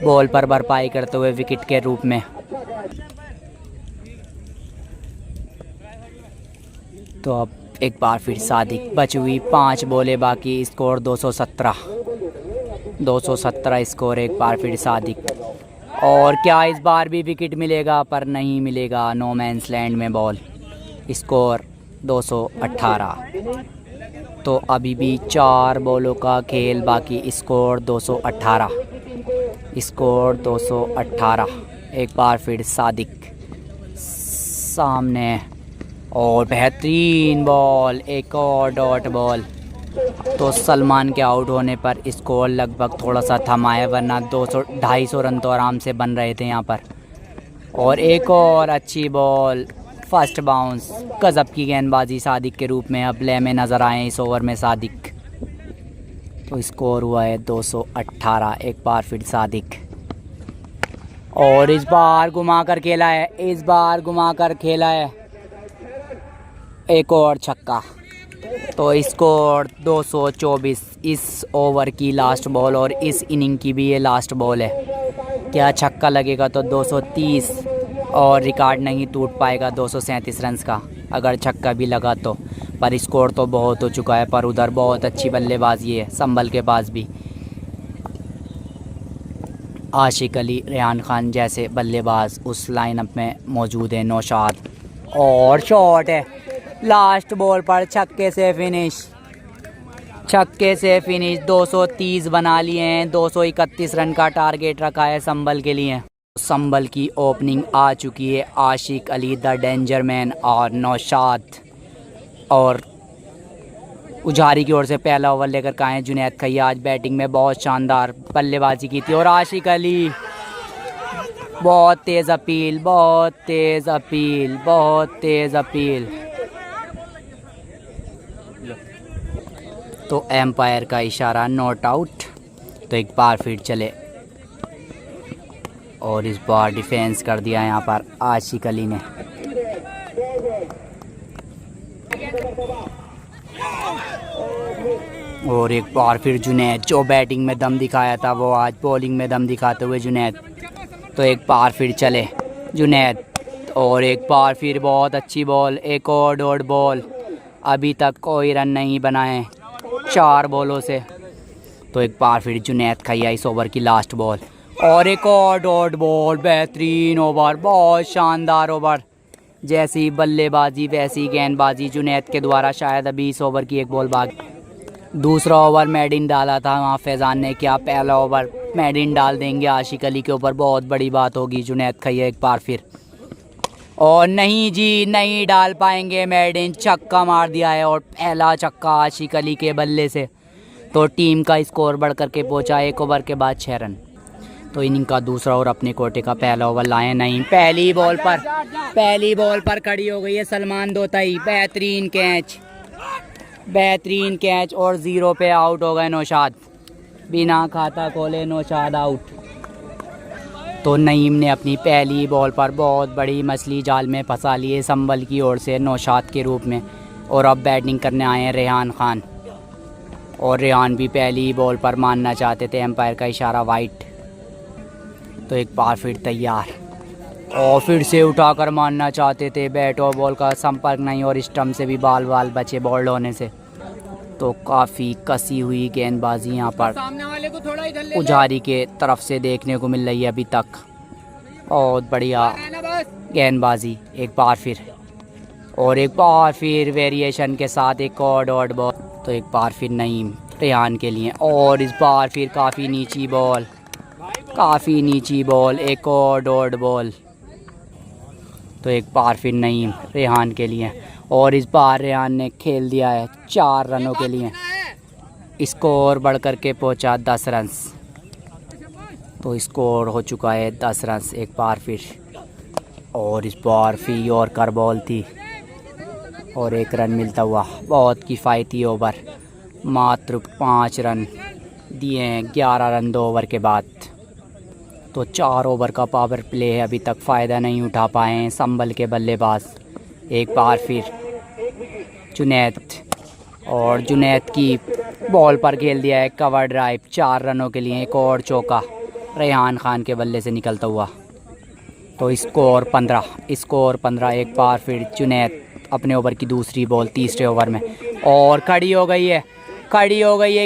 बॉल पर भरपाई करते हुए विकेट के रूप में। तो अब एक बार फिर सादिक। बची हुई 5 बॉलें बाकी। स्कोर 217 स्कोर एक बार फिर सादिक। और क्या इस बार भी विकेट मिलेगा? पर नहीं मिलेगा। नो मैंस लैंड में बॉल। स्कोर 218। तो अभी भी 4 बॉलों का खेल बाकी। स्कोर 218। एक बार फिर सादिक सामने और बेहतरीन बॉल, एक और डॉट बॉल। तो सलमान के आउट होने पर स्कोर लगभग थोड़ा सा थमा है, वरना 200-250 रन तो आराम से बन रहे थे यहाँ पर। और एक और अच्छी बॉल, फर्स्ट बाउंस। गजब की गेंदबाजी सादिक के रूप में अब ले में नज़र आए इस ओवर में सादिक। तो स्कोर हुआ है 218। एक बार फिर सादिक और इस बार घुमा कर खेला है। एक और छक्का। तो स्कोर 224। इस ओवर की लास्ट बॉल और इस इनिंग की भी ये लास्ट बॉल है। क्या छक्का लगेगा तो 230 और रिकॉर्ड नहीं टूट पाएगा 237 रन का अगर छक्का भी लगा तो। पर स्कोर तो बहुत हो चुका है। पर उधर बहुत अच्छी बल्लेबाजी है संभल के पास भी। आशिक अली, रेहान खान जैसे बल्लेबाज उस लाइनअप में मौजूद हैं। नौशाद और शॉट है लास्ट बॉल पर, छक्के से फिनिश। 230 बना लिए हैं। 231 रन का टारगेट रखा है संभल के लिए। संभल की ओपनिंग आ चुकी है। आशिक अली द डेंजर मैन और नौशाद और उजारी की ओर से पहला ओवर लेकर के आए हैं जुनैद खैया। आज बैटिंग में बहुत शानदार बल्लेबाजी की थी। और आशिक अली बहुत तेज़ अपील। तो एम्पायर का इशारा, नॉट आउट। तो एक बार फिर चले और इस बार डिफेंस कर दिया यहाँ पर आशिक अली ने। और एक बार फिर जुनैद, जो बैटिंग में दम दिखाया था वो आज बॉलिंग में दम दिखाते हुए जुनैद। तो एक बार फिर चले जुनैद और एक बार फिर बहुत अच्छी बॉल, एक और डॉट बॉल। अभी तक कोई रन नहीं बनाए 4 बॉलों से। तो एक बार फिर जुनैद खैया इस ओवर की लास्ट बॉल और एक और डॉट बॉल। बेहतरीन ओवर, बहुत शानदार ओवर। जैसी बल्लेबाजी वैसी गेंदबाजी जुनैद के द्वारा। शायद अभी इस ओवर की एक बॉल बाकी। दूसरा ओवर मेडिन डाला था वहाँ फैज़ान ने। क्या पहला ओवर मेडिन डाल देंगे आशिक अली के ऊपर? बहुत बड़ी बात होगी। जुनैद खैया एक बार फिर, और नहीं जी, नहीं डाल पाएंगे मेडिन। छक्का मार दिया है और पहला छक्का आशिक अली के बल्ले से। तो टीम का स्कोर बढ़ करके पहुंचा 1 ओवर के बाद 6 रन। तो इनिंग का दूसरा ओवर अपने कोटे का पहला ओवर लाए नहीं। पहली बॉल पर खड़ी हो गई है सलमान दोताई। बेहतरीन कैच और 0 पे आउट हो गए नौशाद। बिना खाता खोले नौशाद आउट। तो नईम ने अपनी पहली बॉल पर बहुत बड़ी मछली जाल में फंसा ली है संभल की ओर से नौशाद के रूप में। और अब बैटिंग करने आए हैं रेहान खान। और रेहान भी पहली बॉल पर मानना चाहते थे, एम्पायर का इशारा वाइट। तो एक बार फिर तैयार और फिर से उठाकर मारना चाहते थे। बैट और बॉल का संपर्क नहीं और स्टंप से भी बाल बचे बॉल्ड होने से। तो काफ़ी कसी हुई गेंदबाजी यहाँ पर पुजारी के तरफ से देखने को मिल रही है अभी तक। बहुत बढ़िया गेंदबाजी एक बार फिर वेरिएशन के साथ एक और डॉट बॉल। तो एक बार फिर नईम रेहान के लिए और इस बार फिर काफ़ी नीची बॉल एक और डॉट बॉल। तो एक बार फिर नईम रेहान के लिए और इस बार रेहान ने खेल दिया है 4 रनों के लिए। स्कोर बढ़ करके पहुंचा 10 रन। तो स्कोर हो चुका है 10 रन एक बार फिर। और इस बार फिर यॉर्कर बॉल थी और 1 रन मिलता हुआ। बहुत किफ़ायती ओवर, मात्र 5 रन दिए हैं 11 रन 2 ओवर के बाद। तो 4 ओवर का पावर प्ले है, अभी तक फ़ायदा नहीं उठा पाए हैं संभल के बल्लेबाज। एक बार फिर जुनैद की बॉल पर खेल दिया है कवर ड्राइव 4 रनों के लिए। एक और चौका रेहान खान के बल्ले से निकलता हुआ। तो स्कोर 15। एक बार फिर जुनैद अपने ओवर की दूसरी बॉल तीसरे ओवर में और खड़ी हो गई है।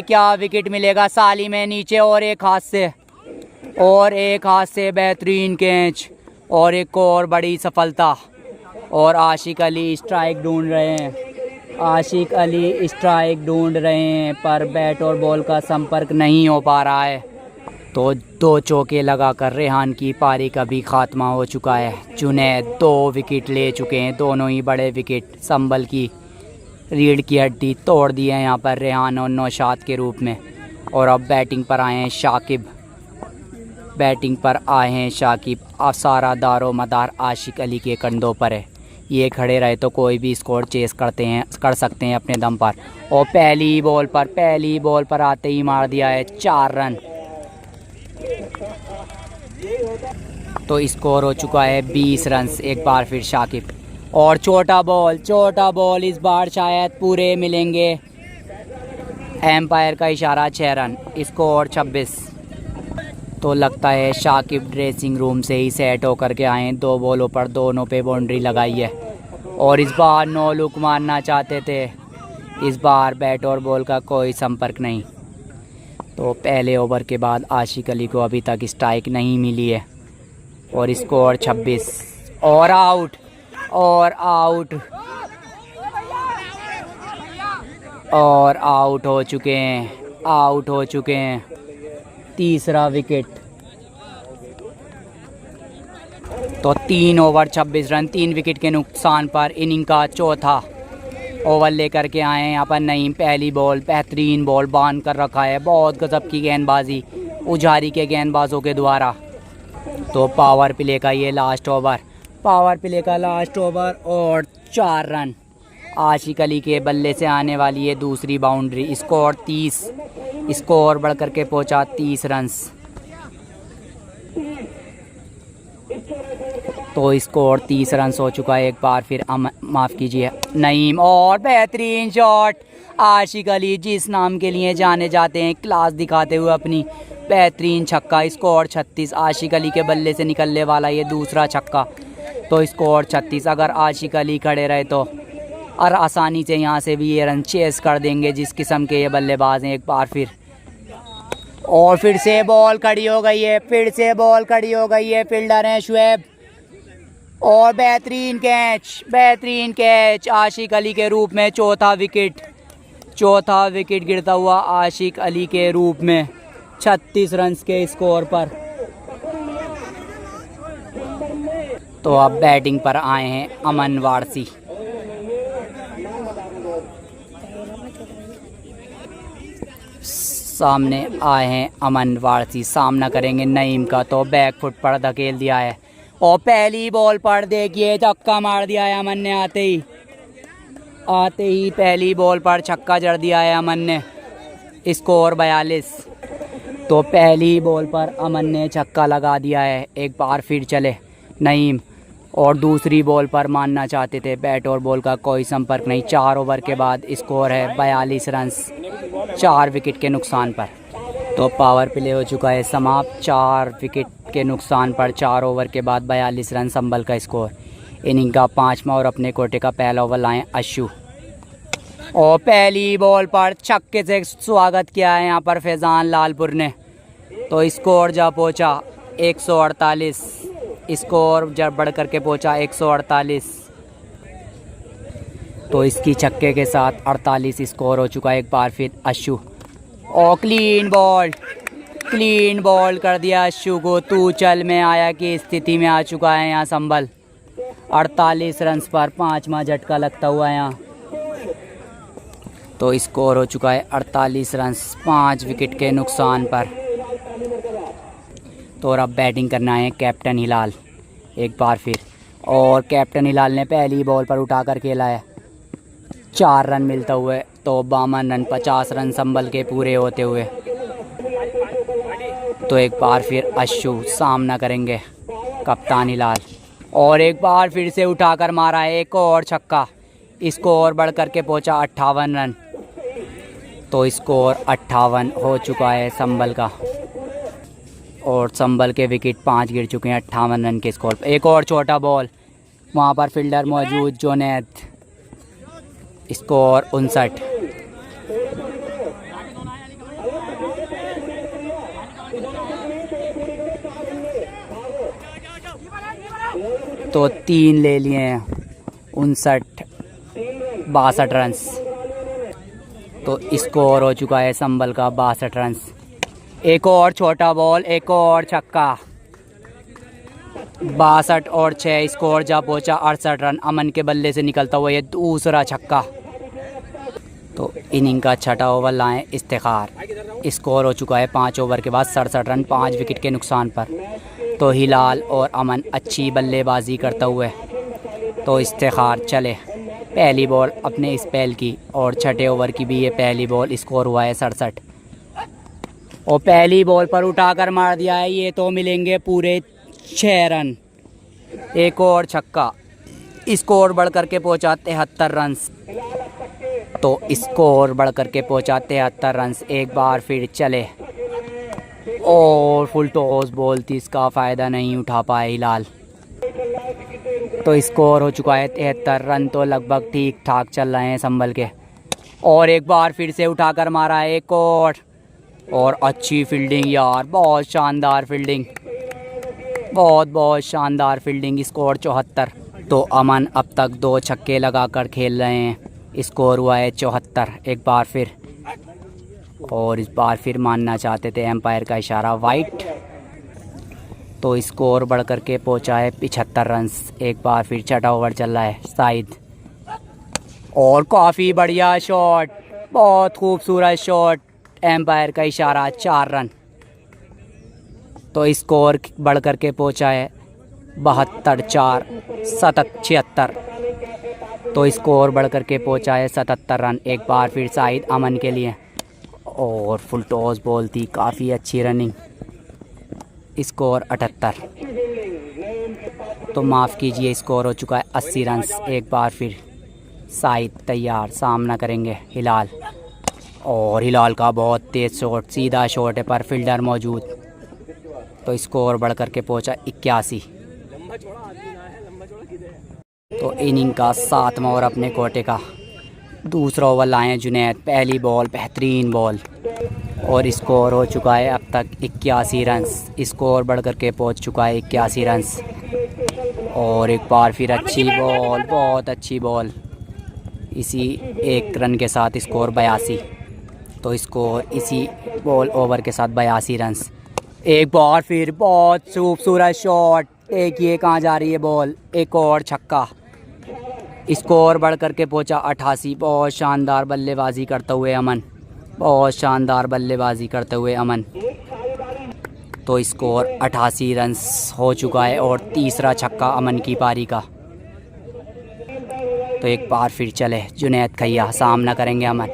क्या विकेट मिलेगा साली में नीचे और एक हाथ से बेहतरीन कैच और एक और बड़ी सफलता। और आशिक अली स्ट्राइक ढूंढ रहे हैं पर बैट और बॉल का संपर्क नहीं हो पा रहा है। तो 2 चौके लगाकर रेहान की पारी का भी खात्मा हो चुका है। जुनैद 2 विकेट ले चुके हैं, दोनों ही बड़े विकेट संभल की रीढ़ की हड्डी तोड़ दी है यहाँ पर रेहान और नौशाद के रूप में। और अब बैटिंग पर आए हैं शाकिब। अब सारा दारो मदार आशिक अली के कंधों पर है। ये खड़े रहे तो कोई भी स्कोर चेस कर सकते हैं अपने दम पर। और पहली बॉल पर आते ही मार दिया है 4 रन। तो स्कोर हो चुका है 20 रन एक बार फिर शाकिब। और छोटा बॉल इस बार शायद पूरे मिलेंगे, एम्पायर का इशारा 6 रन। स्कोर 26। तो लगता है शाकिब ड्रेसिंग रूम से ही सेट होकर के आए। 2 बॉलों पर दोनों पे बाउंड्री लगाई है और इस बार नो लुक मारना चाहते थे। इस बार बैट और बॉल का कोई संपर्क नहीं। तो पहले ओवर के बाद आशिक अली को अभी तक स्ट्राइक नहीं मिली है। और स्कोर 26 और आउट हो चुके हैं। तीसरा विकेट। तो 3 ओवर 26 रन 3 विकेट के नुकसान पर इनिंग का चौथा ओवर लेकर के आए हैं यहाँ पर नईम। पहली बॉल बेहतरीन बॉल बांध कर रखा है, बहुत गजब की गेंदबाजी उजारी के गेंदबाजों के द्वारा। तो पावर प्ले का लास्ट ओवर और 4 रन। आशिक अली के बल्ले से आने वाली है दूसरी बाउंड्री। स्कोर 30। स्कोर बढ़ करके पहुंचा 30 रन। तो स्कोर 30 रन हो चुका है। एक बार फिर माफ़ कीजिए नईम और बेहतरीन शॉट। आशिक अली जिस नाम के लिए जाने जाते हैं, क्लास दिखाते हुए अपनी बेहतरीन छक्का। स्कोर 36। आशिक अली के बल्ले से निकलने वाला ये दूसरा छक्का। तो स्कोर 36। अगर आशिक अली खड़े रहे तो और आसानी से यहाँ से भी ये रन चेस कर देंगे जिस किस्म के ये बल्लेबाज हैं। एक बार फिर और फिर से बॉल खड़ी हो गई है। फील्डर हैं शुएब और बेहतरीन कैच आशिक अली के रूप में। चौथा विकेट गिरता हुआ आशिक अली के रूप में 36 रन के स्कोर पर। तो अब बैटिंग पर आए हैं अमन वारसी। सामने आए हैं अमन वारसी, सामना करेंगे नईम का। तो बैक फुट पर धकेल दिया है और पहली बॉल पर देखिए छक्का मार दिया है अमन ने। आते ही पहली बॉल पर छक्का जड़ दिया है अमन ने। स्कोर 42। तो पहली बॉल पर अमन ने छक्का लगा दिया है। एक बार फिर चले नईम और दूसरी बॉल पर मानना चाहते थे, बैट और बॉल का कोई संपर्क नहीं। 4 ओवर के बाद स्कोर है 42 रन 4 विकेट के नुकसान पर। तो पावर प्ले हो चुका है समाप्त। 4 विकेट के नुकसान पर 4 ओवर के बाद 42 रन संभल का स्कोर। इनिंग का 5वां और अपने कोटे का पहला ओवर लाएं अशु। और पहली बॉल पर छक्के से स्वागत किया है यहाँ पर फैज़ान लालपुर ने। तो स्कोर जा पहुँचा 148। स्कोर जब बढ़ करके पहुँचा 148। तो इसकी छक्के के साथ 48 स्कोर हो चुका है। एक बार फिर अशु और क्लीन बॉल कर दिया अशु को। तू चल में आया की स्थिति में आ चुका है यहाँ संभल। 48 रन पर 5वां झटका लगता हुआ यहाँ। तो स्कोर हो चुका है 48 रन 5 विकेट के नुकसान पर। तो अब बैटिंग करना है कैप्टन हिलाल एक बार फिर। और कैप्टन हिलाल ने पहली बॉल पर उठाकर खेला है 4 रन मिलता हुए। तो 52 रन 50 रन संभल के पूरे होते हुए। तो एक बार फिर अशु सामना करेंगे कप्तान हिलाल। और एक बार फिर से उठाकर मारा है एक और छक्का। स्कोर बढ़ करके पहुंचा 58 रन। तो स्कोर 58 हो चुका है संभल का। और संभल के विकेट 5 गिर चुके हैं 58 रन के स्कोर पर। एक और छोटा बॉल, वहां पर फील्डर मौजूद जुनैद। स्कोर 59। तो 3 ले लिए हैं 62 रन। तो स्कोर हो चुका है संभल का 62 रन। एक और छोटा बॉल, एक और छक्का। 62 और 6 स्कोर जा पहुंचा 68 रन। अमन के बल्ले से निकलता हुआ ये दूसरा छक्का। तो इनिंग का 6वां ओवर लाएं इफ्तिखार। स्कोर हो चुका है 5 ओवर के बाद 67 रन 5 विकेट के नुकसान पर। तो हिलाल और अमन अच्छी बल्लेबाजी करते हुए। तो इफ्तिखार चले। पहली बॉल अपने स्पेल की और 6ठे ओवर की भी ये पहली बॉल। स्कोर हुआ है 67। और पहली बॉल पर उठाकर मार दिया है ये। तो मिलेंगे पूरे 6 रन। एक और छक्का। स्कोर बढ़ करके पहुंचा 73 रन। तो स्कोर बढ़ करके पहुंचा 73 रन। एक बार फिर चले और फुल टॉस बॉल थी, इसका फ़ायदा नहीं उठा पाए हिलाल। तो स्कोर हो चुका है 73 रन। तो लगभग ठीक ठाक चल रहे हैं संभल के। और एक बार फिर से उठाकर मारा है एक और अच्छी फील्डिंग यार, बहुत शानदार फील्डिंग, बहुत शानदार फील्डिंग। स्कोर 74। तो अमन अब तक 2 छक्के लगाकर खेल रहे हैं। स्कोर हुआ है 74। एक बार फिर और इस बार फिर मानना चाहते थे एम्पायर का इशारा वाइट। तो स्कोर बढ़ करके पहुंचा है 75 रन। एक बार फिर 6ठा ओवर चल रहा है शायद। और काफ़ी बढ़िया शॉट, बहुत खूबसूरत शॉट। एम्पायर का इशारा 4 रन। तो स्कोर बढ़ करके पहुंचा है 72-4 76। तो स्कोर बढ़ करके पहुंचा है 77 रन। एक बार फिर शाहिद अमन के लिए और फुल टॉस बॉल थी, काफ़ी अच्छी रनिंग। स्कोर 78। तो माफ़ कीजिए स्कोर हो चुका है 80 रन। एक बार फिर शाहिद तैयार, सामना करेंगे हिलाल। और हिलाल का बहुत तेज़ शॉट, सीधा शॉट है पर फील्डर मौजूद। तो स्कोर बढ़ करके पहुंचा 81। तो इनिंग का 7वां ओवर अपने कोटे का। दूसरा ओवर लाए हैं जुनैद। पहली बॉल बेहतरीन बॉल और स्कोर हो चुका है अब तक 81 रन। स्कोर बढ़ करके पहुंच चुका है 81 रन। और एक बार फिर अच्छी बॉल, बहुत अच्छी बॉल। इसी 1 रन के साथ स्कोर 82। तो स्कोर इसी बॉल ओवर के साथ 82 रन। एक बार फिर बहुत खूबसूरत शॉट, देखिए कहाँ जा रही है बॉल। एक और छक्का। स्कोर बढ़ करके पहुंचा 88। बहुत शानदार बल्लेबाजी करते हुए अमन। बहुत शानदार बल्लेबाजी करते हुए अमन। तो स्कोर 88 रन हो चुका है और तीसरा छक्का अमन की पारी का। तो एक बार फिर चले जुनैद खैया, सामना करेंगे अमन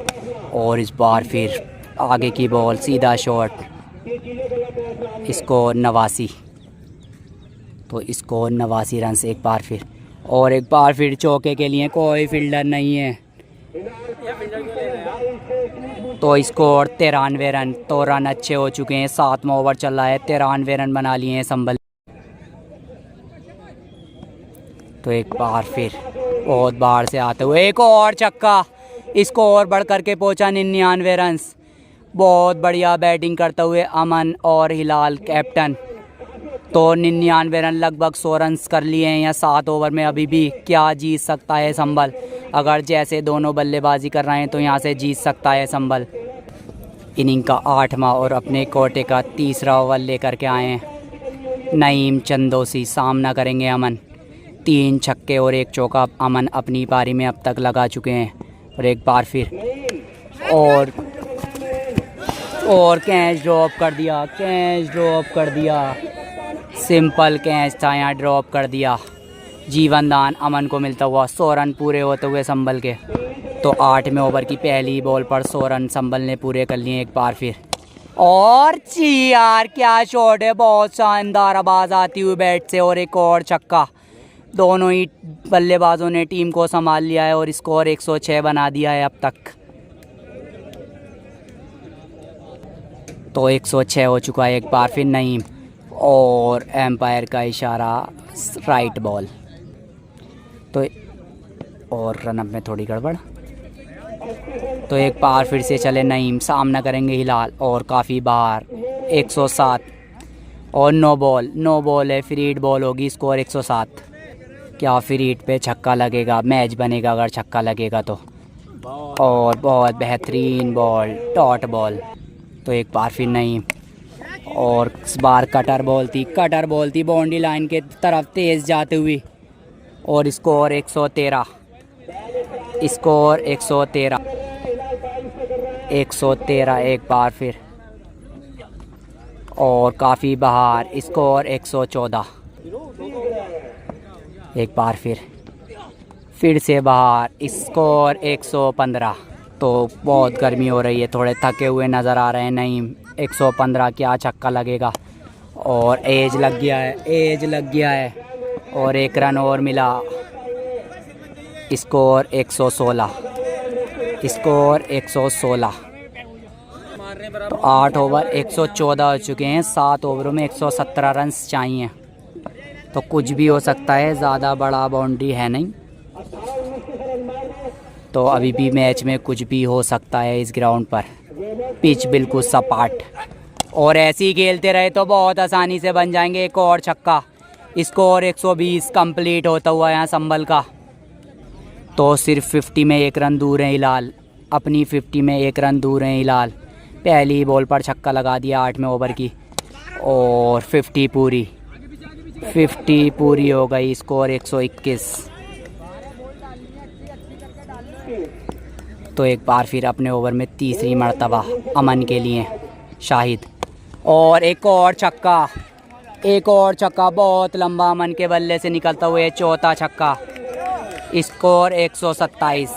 और इस बार फिर आगे की बॉल, सीधा शॉट। स्कोर 89। तो स्कोर 89 रन से एक बार फिर, और एक बार फिर चौके के लिए कोई फील्डर नहीं है। तो स्कोर 93 रन। तो रन अच्छे हो चुके हैं, 7वां ओवर चल रहा है, 93 रन बना लिए हैं संभल। तो एक बार फिर बहुत बाहर से आते हुए एक और छक्का, स्कोर बढ़ करके पहुंचा 99 रन। बहुत बढ़िया बैटिंग करते हुए अमन और हिलाल कैप्टन। तो 99 रन, लगभग 100 रन कर लिए हैं या 7 ओवर में। अभी भी क्या जीत सकता है संभल, अगर जैसे दोनों बल्लेबाजी कर रहे हैं तो यहाँ से जीत सकता है संभल। इनिंग का 8वां और अपने कोटे का तीसरा ओवर लेकर के आए हैं नईम चंदोसी, सामना करेंगे अमन। 3 छक्के और 1 चौका अमन अपनी पारी में अब तक लगा चुके हैं। और एक बार फिर और कैच ड्रॉप कर दिया, कैच ड्रॉप कर दिया। सिंपल कैच था, यहाँ ड्रॉप कर दिया। जीवन दान अमन को मिलता हुआ 100 रन पूरे होते हुए संभल के। तो 8वें ओवर की पहली बॉल पर 100 रन संभल ने पूरे कर लिए। एक बार फिर और जी यार, क्या शॉट है, बहुत शानदार आवाज़ आती हुई बैट से। और एक और छक्का। दोनों ही बल्लेबाजों ने टीम को संभाल लिया है और स्कोर 106 बना दिया है अब तक। तो 106 हो चुका है। एक बार फिर नईम और एम्पायर का इशारा, राइट बॉल। तो और रनअप में थोड़ी गड़बड़। तो एक बार फिर से चले नईम, सामना करेंगे हिलाल और काफ़ी बाहर 107 और नो बॉल है, फ्री हिट बॉल होगी। स्कोर 107। क्या फ्री हिट पे छक्का लगेगा, मैच बनेगा अगर छक्का लगेगा तो। और बहुत बेहतरीन बॉल, डॉट बॉल। तो एक बार फिर नईम और इस बार कटर बॉल थी बाउंड्री लाइन के तरफ तेज़ जाते हुई। और स्कोर 113। स्कोर 113। एक बार फिर और काफ़ी बाहर। स्कोर 114। एक बार फिर से बाहर। स्कोर 115। तो बहुत गर्मी हो रही है, थोड़े थके हुए नज़र आ रहे हैं नईम। 115 क्या छक्का लगेगा। और एज लग गया है और 1 रन और मिला। स्कोर 116। स्कोर 116। तो 8 ओवर 114 हो चुके हैं, 7 ओवरों में 117 रन चाहिए। तो कुछ भी हो सकता है, ज़्यादा बड़ा बाउंड्री है नहीं। तो अभी भी मैच में कुछ भी हो सकता है इस ग्राउंड पर। पिच बिल्कुल सपाट, और ऐसे ही खेलते रहे तो बहुत आसानी से बन जाएंगे। एक और छक्का। स्कोर 120 कंप्लीट होता हुआ यहाँ संभल का। तो सिर्फ 50 में 1 रन दूर हैं हिलाल, अपनी 50 में 1 रन दूर हैं हिलाल। पहली बॉल पर छक्का लगा दिया 8वें ओवर की और 50 पूरी हो गई। स्कोर 121। तो एक बार फिर अपने ओवर में तीसरी मर्तबा अमन के लिए शाहिद। और एक और छक्का, बहुत लंबा अमन के बल्ले से निकलता हुआ चौथा छक्का। स्कोर 127।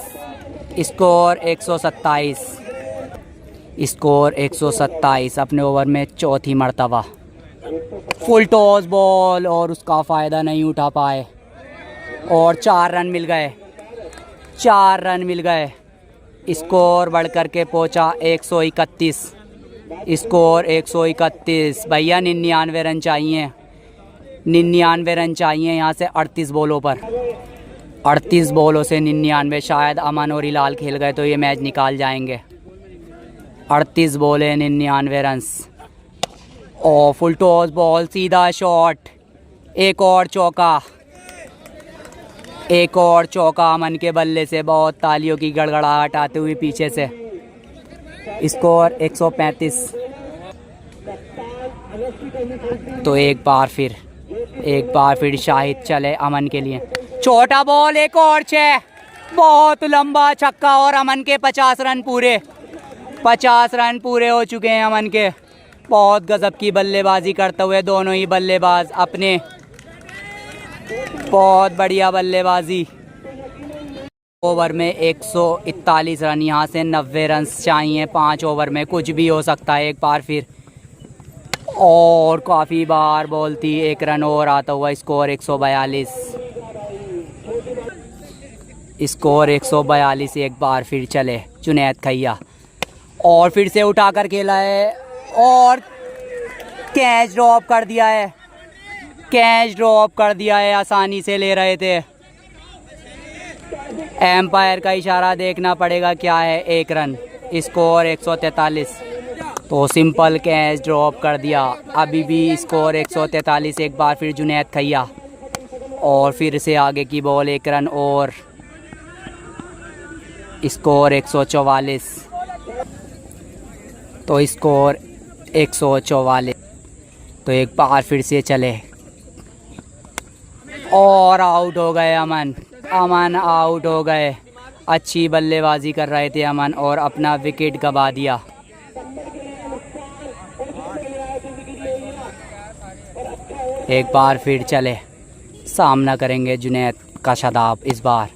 स्कोर 127 अपने ओवर में चौथी मर्तबा। फुल टॉस बॉल और उसका फ़ायदा नहीं उठा पाए और 4 रन मिल गए। स्कोर बढ़ कर के पहुँचा 131। स्कोर 131। भैया 99 रन चाहिए, 99 रन चाहिए यहाँ से 38 बॉलों पर। 38 बॉलों से 99। शायद अमन और हिलाल खेल गए तो ये मैच निकाल जाएंगे। 38 बॉलें 99 रन और फुल टॉस बॉल, सीधा शॉट। एक और चौका अमन के बल्ले से। बहुत तालियों की गड़गड़ाहट आते हुए पीछे से। स्कोर 135। तो एक बार फिर शाहिद चले अमन के लिए। छोटा बॉल, एक और 6। बहुत लंबा छक्का और अमन के 50 रन पूरे। 50 रन पूरे हो चुके हैं अमन के। बहुत गजब की बल्लेबाजी करते हुए दोनों ही बल्लेबाज अपने, बहुत बढ़िया बल्लेबाजी। ओवर में 141 रन, यहाँ से 90 रन चाहिए 5 ओवर में, कुछ भी हो सकता है एक बार फिर। और काफ़ी बार बॉल थी, 1 रन और आता हुआ, स्कोर 142। स्कोर 142 एक बार फिर चले जुनैद खैया। और फिर से उठा कर खेला है और कैच ड्रॉप कर दिया है, कैच ड्रॉप कर दिया है, आसानी से ले रहे थे। एम्पायर का इशारा देखना पड़ेगा क्या है। 1 रन, स्कोर 143। तो सिंपल कैच ड्रॉप कर दिया। अभी भी स्कोर 143 एक बार फिर जुनैद खैया। और फिर से आगे की बॉल, 1 रन और, स्कोर 144। तो स्कोर 144। तो एक बार फिर से चले और आउट हो गए अमन। अमन आउट हो गए। अच्छी बल्लेबाजी कर रहे थे अमन और अपना विकेट गंवा दिया। एक बार फिर चले, सामना करेंगे जुनैद का शादाब इस बार।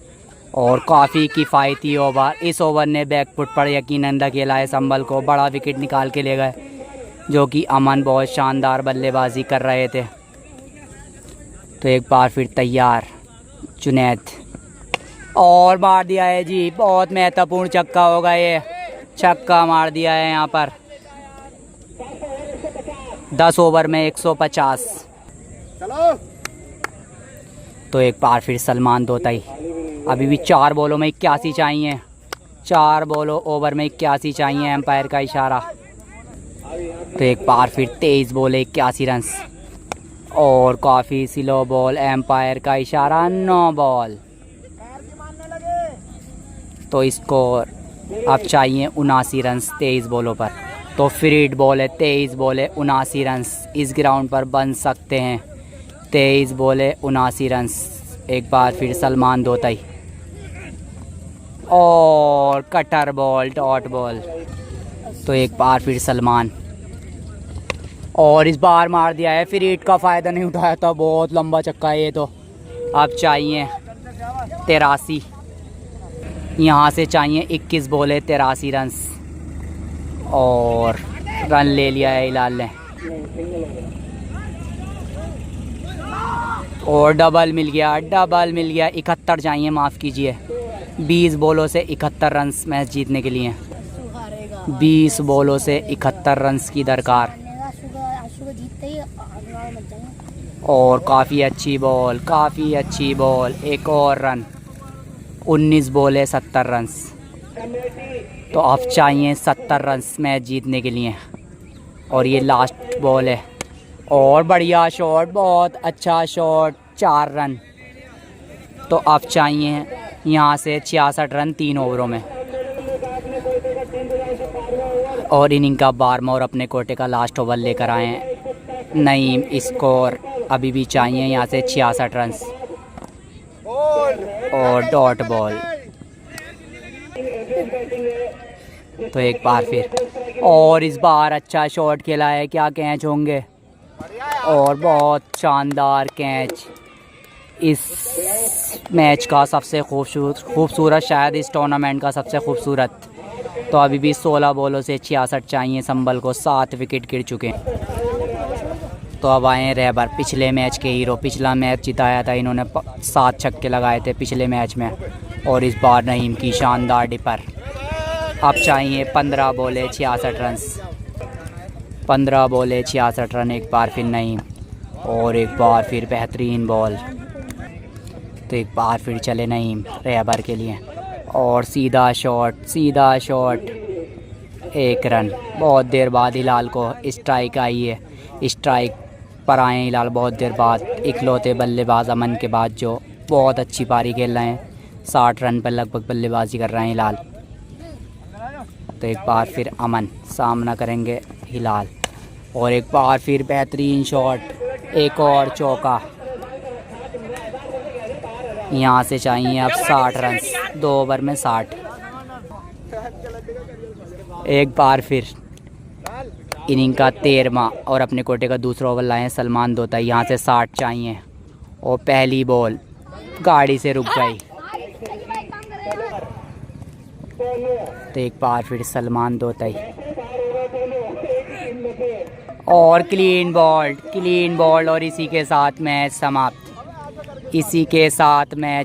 और काफ़ी किफ़ायती ओवर, इस ओवर ने बैकफुट पर यकीनन धकेला है संभल को, बड़ा विकेट निकाल के ले गए, जो कि अमन बहुत शानदार बल्लेबाजी कर रहे थे। तो एक बार फिर तैयार जुनैद, और मार दिया है जी, बहुत महत्वपूर्ण छक्का होगा ये, छक्का मार दिया है यहाँ पर। 10 ओवर में 150। तो एक बार फिर सलमान दोताई, अभी भी 4 बॉलों में 81 चाहिए, 4 बॉलों ओवर में 81 चाहिए, एम्पायर का इशारा। तो एक बार फिर 23 बॉल 81 रन और काफ़ी स्लो बॉल, एम्पायर का इशारा 9 बॉल। तो स्कोर अब चाहिए 79 रन 23 बॉलों पर। तो फ्रीड बॉल है, 23 बॉल 79 रन इस ग्राउंड पर बन सकते हैं। 23 बॉल 79 रन। एक बार फिर सलमान दोताई और कटर बॉल, डॉट बॉल। तो एक बार फिर सलमान, और इस बार मार दिया है, फिर ईट का फ़ायदा नहीं उठाया था, बहुत लंबा चक्का है ये। तो अब चाहिए 83, यहाँ से चाहिए 21 बॉल 83 रन और रन ले लिया है हिलाल ने। और डबल मिल गया, डबल मिल गया, 71 चाहिए, माफ़ कीजिए। 20 बॉलों से 71 रन मैच जीतने के लिए, 20 बॉलों से 71 रन की दरकार। और काफ़ी अच्छी बॉल, काफ़ी अच्छी बॉल, एक और रन। 19 ball 70 run. तो अब चाहिए 70 रन मैच जीतने के लिए, और ये लास्ट बॉल है। और बढ़िया शॉट, बहुत अच्छा शॉट, 4 रन। तो अब चाहिए यहाँ से 66 रन 3 ओवरों में। और इनिंग का बारमोर अपने कोटे का लास्ट ओवर लेकर आए हैं नईम। स्कोर अभी भी चाहिए यहाँ से 66 रन और डॉट बॉल। तो एक बार फिर, और इस बार अच्छा शॉट खेला है, क्या कैच होंगे, और बहुत शानदार कैच। इस मैच का सबसे खूबसूरत, शायद इस टूर्नामेंट का सबसे खूबसूरत। तो अभी भी 16 बॉलों से 66 चाहिए संभल को, 7 विकेट गिर चुके हैं। तो अब आए हैं रहबर, पिछले मैच के हीरो। पिछला मैच जिताया था इन्होंने, 7 छक्के लगाए थे पिछले मैच में, और इस बार नईम की शानदार डिपर। अब चाहिए 15 बॉल 66 रन, 15 बॉल 66 रन। एक बार फिर नईम, और एक बार फिर बेहतरीन बॉल। तो एक बार फिर चले नईम रहबर के लिए, और सीधा शॉट, सीधा शॉट, 1 रन। बहुत देर बाद हिलाल को स्ट्राइक आई है, स्ट्राइक पर आए हिलाल बहुत देर बाद। इकलौते बल्लेबाज अमन के बाद जो बहुत अच्छी पारी खेल रहे हैं, 60 रन पर लगभग बल्लेबाजी कर रहे हैं हिलाल। तो एक बार फिर अमन सामना करेंगे हिलाल, और एक बार फिर बेहतरीन शॉट, एक और चौका। यहाँ से चाहिए अब 60 रन, 2 ओवर में 60। एक बार फिर इनिंग का 13वां और अपने कोटे का दूसरा ओवर लाए हैं सलमान दोताई। यहाँ से 60 चाहिए और पहली बॉल गाड़ी से रुक गई। तो एक बार फिर सलमान दोताई और क्लीन बॉल और इसी के साथ मैच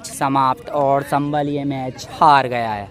समाप्त। और संभल ये मैच हार गया है।